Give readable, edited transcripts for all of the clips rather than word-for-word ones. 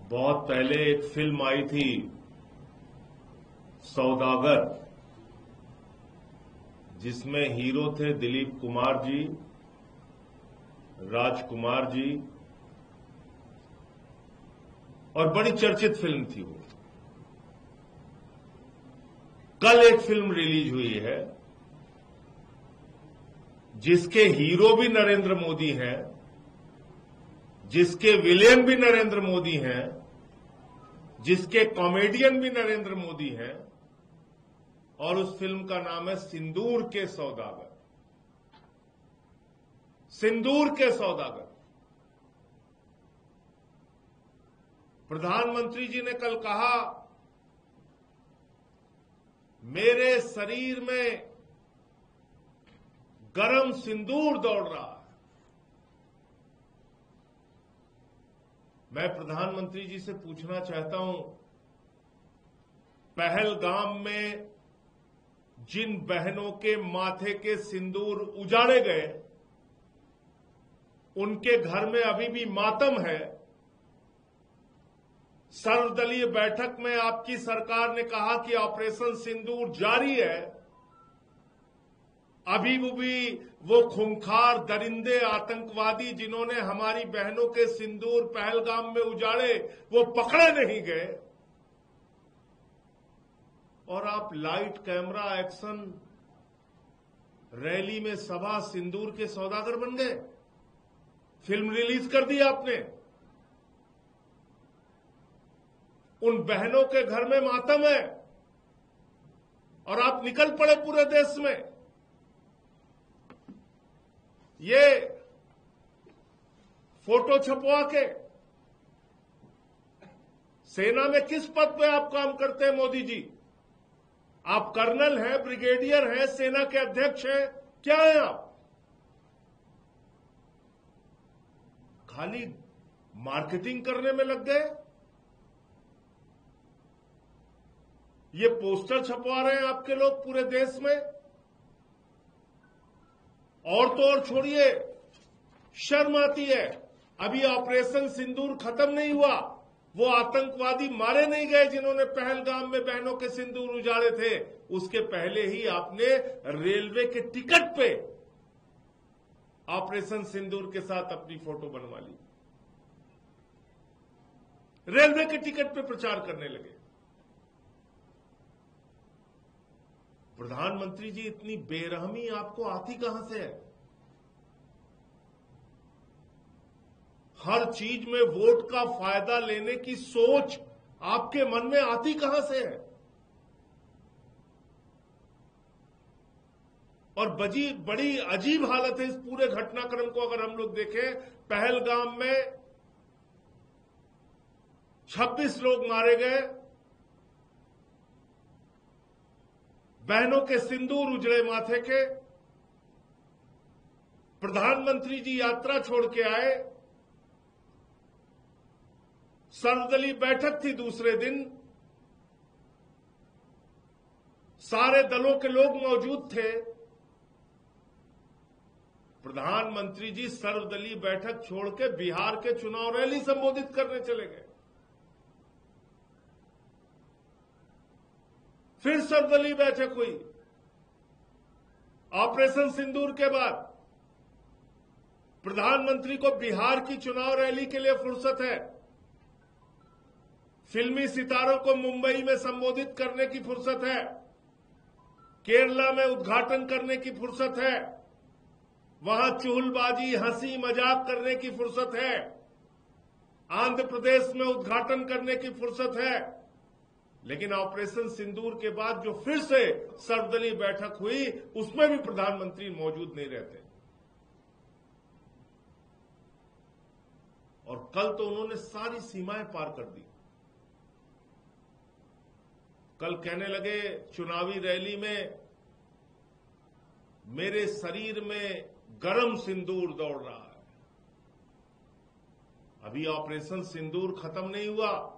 बहुत पहले एक फिल्म आई थी सौदागर, जिसमें हीरो थे दिलीप कुमार जी, राजकुमार जी, और बड़ी चर्चित फिल्म थी वो। कल एक फिल्म रिलीज हुई है जिसके हीरो भी नरेंद्र मोदी हैं, जिसके विलेन भी नरेंद्र मोदी हैं, जिसके कॉमेडियन भी नरेंद्र मोदी हैं, और उस फिल्म का नाम है सिंदूर के सौदागर। सिंदूर के सौदागर। प्रधानमंत्री जी ने कल कहा, मेरे शरीर में गरम सिंदूर दौड़ रहा है। मैं प्रधानमंत्री जी से पूछना चाहता हूं, पहलगाम में जिन बहनों के माथे के सिंदूर उजाड़े गए, उनके घर में अभी भी मातम है। सर्वदलीय बैठक में आपकी सरकार ने कहा कि ऑपरेशन सिंदूर जारी है। अभी भी वो खूंखार दरिंदे आतंकवादी जिन्होंने हमारी बहनों के सिंदूर पहलगाम में उजाड़े, वो पकड़े नहीं गए। और आप लाइट कैमरा एक्शन रैली में सभा सिंदूर के सौदागर बन गए। फिल्म रिलीज कर दी आपने। उन बहनों के घर में मातम है और आप निकल पड़े पूरे देश में। ये फोटो छपवा के सेना में किस पद पे आप काम करते हैं मोदी जी? आप कर्नल हैं, ब्रिगेडियर हैं, सेना के अध्यक्ष हैं, क्या हैं आप? खाली मार्केटिंग करने में लग गए। ये पोस्टर छपवा रहे हैं आपके लोग पूरे देश में। और तो और छोड़िए, शर्म आती है। अभी ऑपरेशन सिंदूर खत्म नहीं हुआ। वो आतंकवादी मारे नहीं गए जिन्होंने पहलगाम में बहनों के सिंदूर उजाड़े थे। उसके पहले ही आपने रेलवे के टिकट पे ऑपरेशन सिंदूर के साथ अपनी फोटो बनवा ली। रेलवे के टिकट पे प्रचार करने लगे। प्रधानमंत्री जी, इतनी बेरहमी आपको आती कहां से है? हर चीज में वोट का फायदा लेने की सोच आपके मन में आती कहां से है? और बड़ी अजीब हालत है इस पूरे घटनाक्रम को अगर हम लोग देखें। पहलगाम में 26 लोग मारे गए, बहनों के सिंदूर उजड़े माथे के। प्रधानमंत्री जी यात्रा छोड़ के आए, सर्वदलीय बैठक थी दूसरे दिन, सारे दलों के लोग मौजूद थे। प्रधानमंत्री जी सर्वदलीय बैठक छोड़ के बिहार के चुनाव रैली संबोधित करने चले गए। फिर सर्वदलीय बैठक हुई। ऑपरेशन सिंदूर के बाद प्रधानमंत्री को बिहार की चुनाव रैली के लिए फुर्सत है, फिल्मी सितारों को मुंबई में संबोधित करने की फुर्सत है, केरला में उद्घाटन करने की फुर्सत है, वहां चुहलबाजी हंसी मजाक करने की फुर्सत है, आंध्र प्रदेश में उद्घाटन करने की फुर्सत है। लेकिन ऑपरेशन सिंदूर के बाद जो फिर से सर्वदलीय बैठक हुई, उसमें भी प्रधानमंत्री मौजूद नहीं रहते। और कल तो उन्होंने सारी सीमाएं पार कर दी। कल कहने लगे चुनावी रैली में, मेरे शरीर में गरम सिंदूर दौड़ रहा है। अभी ऑपरेशन सिंदूर खत्म नहीं हुआ।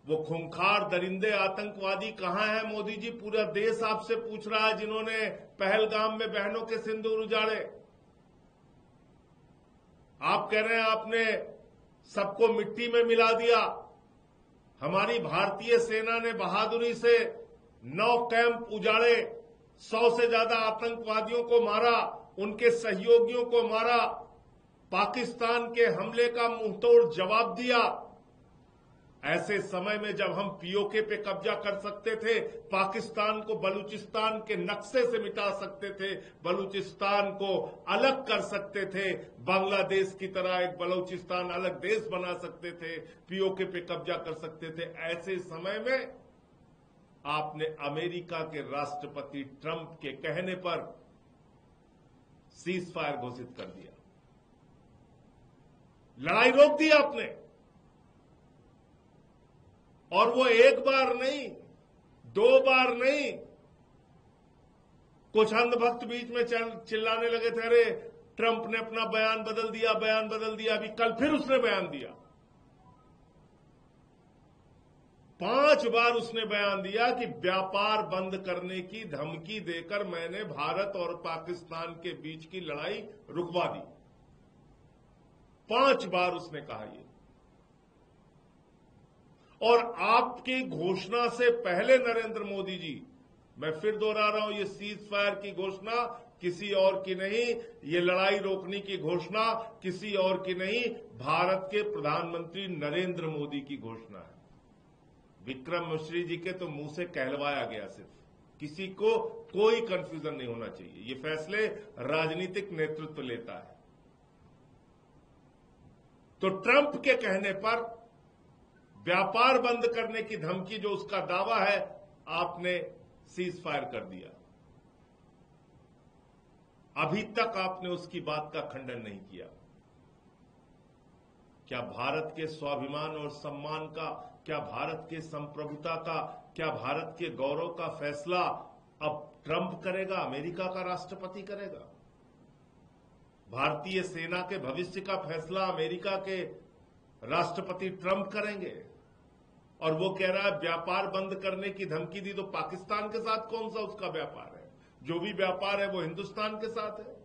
वो खूंखार दरिंदे आतंकवादी कहां है मोदी जी? पूरा देश आपसे पूछ रहा है, जिन्होंने पहलगाम में बहनों के सिंदूर उजाड़े। आप कह रहे हैं आपने सबको मिट्टी में मिला दिया। हमारी भारतीय सेना ने बहादुरी से 9 कैंप उजाड़े, 100 से ज्यादा आतंकवादियों को मारा, उनके सहयोगियों को मारा, पाकिस्तान के हमले का मुंहतोड़ जवाब दिया। ऐसे समय में जब हम पीओके पे कब्जा कर सकते थे, पाकिस्तान को बलूचिस्तान के नक्शे से मिटा सकते थे, बलूचिस्तान को अलग कर सकते थे, बांग्लादेश की तरह एक बलूचिस्तान अलग देश बना सकते थे, पीओके पे कब्जा कर सकते थे, ऐसे समय में आपने अमेरिका के राष्ट्रपति ट्रंप के कहने पर सीज फायर घोषित कर दिया, लड़ाई रोक दी आपने। और वो एक बार नहीं, 2 बार नहीं। कुछ अंधभक्त बीच में चिल्लाने लगे थे, अरे ट्रंप ने अपना बयान बदल दिया, बयान बदल दिया। अभी कल फिर उसने बयान दिया, 5 बार उसने बयान दिया कि व्यापार बंद करने की धमकी देकर मैंने भारत और पाकिस्तान के बीच की लड़ाई रुकवा दी। 5 बार उसने कहा ये। और आपकी घोषणा से पहले नरेंद्र मोदी जी, मैं फिर दोहरा रहा हूं, ये सीज फायर की घोषणा किसी और की नहीं, ये लड़ाई रोकने की घोषणा किसी और की नहीं, भारत के प्रधानमंत्री नरेंद्र मोदी की घोषणा है। विक्रम मिश्री जी के तो मुंह से कहलवाया गया, सिर्फ किसी को कोई कंफ्यूजन नहीं होना चाहिए। ये फैसले राजनीतिक नेतृत्व लेता है। तो ट्रंप के कहने पर व्यापार बंद करने की धमकी, जो उसका दावा है, आपने सीज फायर कर दिया। अभी तक आपने उसकी बात का खंडन नहीं किया। क्या भारत के स्वाभिमान और सम्मान का, क्या भारत के संप्रभुता का, क्या भारत के गौरव का फैसला अब ट्रंप करेगा, अमेरिका का राष्ट्रपति करेगा? भारतीय सेना के भविष्य का फैसला अमेरिका के राष्ट्रपति ट्रंप करेंगे। और वो कह रहा है व्यापार बंद करने की धमकी दी, तो पाकिस्तान के साथ कौन सा उसका व्यापार है? जो भी व्यापार है वो हिंदुस्तान के साथ है।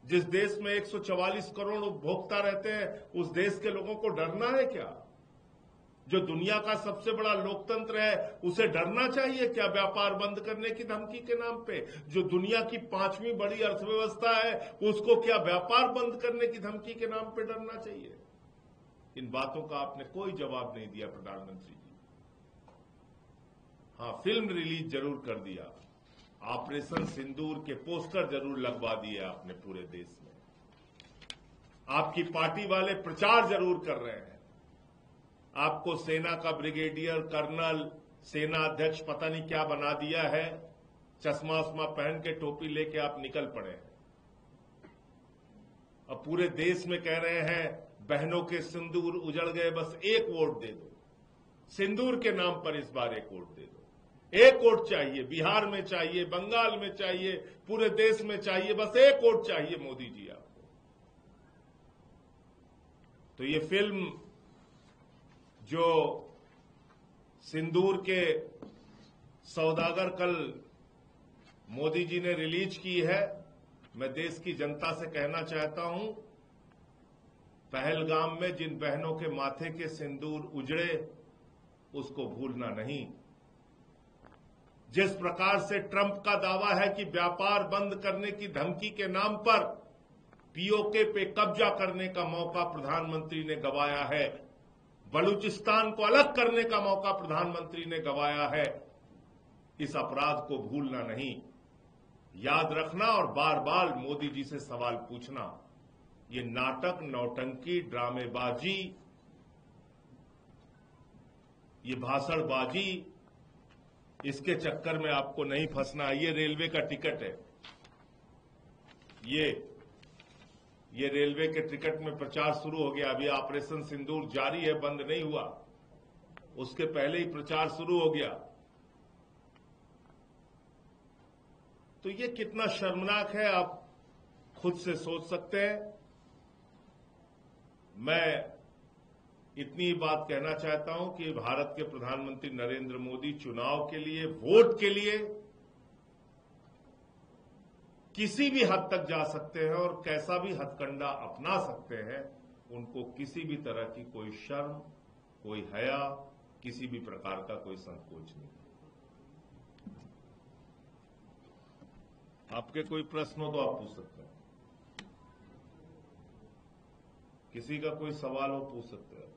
जिस देश में 144 करोड़ उपभोक्ता रहते हैं, उस देश के लोगों को डरना है क्या? जो दुनिया का सबसे बड़ा लोकतंत्र है, उसे डरना चाहिए क्या व्यापार बंद करने की धमकी के नाम पे? जो दुनिया की 5वीं बड़ी अर्थव्यवस्था है, उसको क्या व्यापार बंद करने की धमकी के नाम पे डरना चाहिए? इन बातों का आपने कोई जवाब नहीं दिया प्रधानमंत्री जी। हां, फिल्म रिलीज जरूर कर दिया, ऑपरेशन सिंदूर के पोस्टर जरूर लगवा दिए आपने पूरे देश में। आपकी पार्टी वाले प्रचार जरूर कर रहे हैं। आपको सेना का ब्रिगेडियर, कर्नल, सेना अध्यक्ष पता नहीं क्या बना दिया है। चश्मा उस्मा पहन के, टोपी लेके आप निकल पड़े हैं। अब पूरे देश में कह रहे हैं बहनों के सिंदूर उजड़ गए, बस एक वोट दे दो। सिंदूर के नाम पर इस बार एक वोट दे दो। एक वोट चाहिए, बिहार में चाहिए, बंगाल में चाहिए, पूरे देश में चाहिए, बस एक वोट चाहिए मोदी जी आपको। तो ये फिल्म जो सिंदूर के सौदागर कल मोदी जी ने रिलीज की है, मैं देश की जनता से कहना चाहता हूं, पहलगाम में जिन बहनों के माथे के सिंदूर उजड़े, उसको भूलना नहीं। जिस प्रकार से ट्रंप का दावा है कि व्यापार बंद करने की धमकी के नाम पर पीओके पे कब्जा करने का मौका प्रधानमंत्री ने गंवाया है, बलूचिस्तान को अलग करने का मौका प्रधानमंत्री ने गंवाया है, इस अपराध को भूलना नहीं, याद रखना और बार बार मोदी जी से सवाल पूछना। ये नाटक, नौटंकी, ड्रामेबाजी, ये भाषणबाजी, इसके चक्कर में आपको नहीं फंसना। ये रेलवे का टिकट है, ये रेलवे के टिकट में प्रचार शुरू हो गया। अभी ऑपरेशन सिंदूर जारी है, बंद नहीं हुआ, उसके पहले ही प्रचार शुरू हो गया। तो ये कितना शर्मनाक है, आप खुद से सोच सकते हैं। मैं इतनी बात कहना चाहता हूं कि भारत के प्रधानमंत्री नरेंद्र मोदी चुनाव के लिए, वोट के लिए किसी भी हद तक जा सकते हैं और कैसा भी हथकंडा अपना सकते हैं, उनको किसी भी तरह की कोई शर्म, कोई हया, किसी भी प्रकार का कोई संकोच नहीं। आपके कोई प्रश्न हो तो आप पूछ सकते हैं, किसी का कोई सवाल हो पूछ सकते हैं।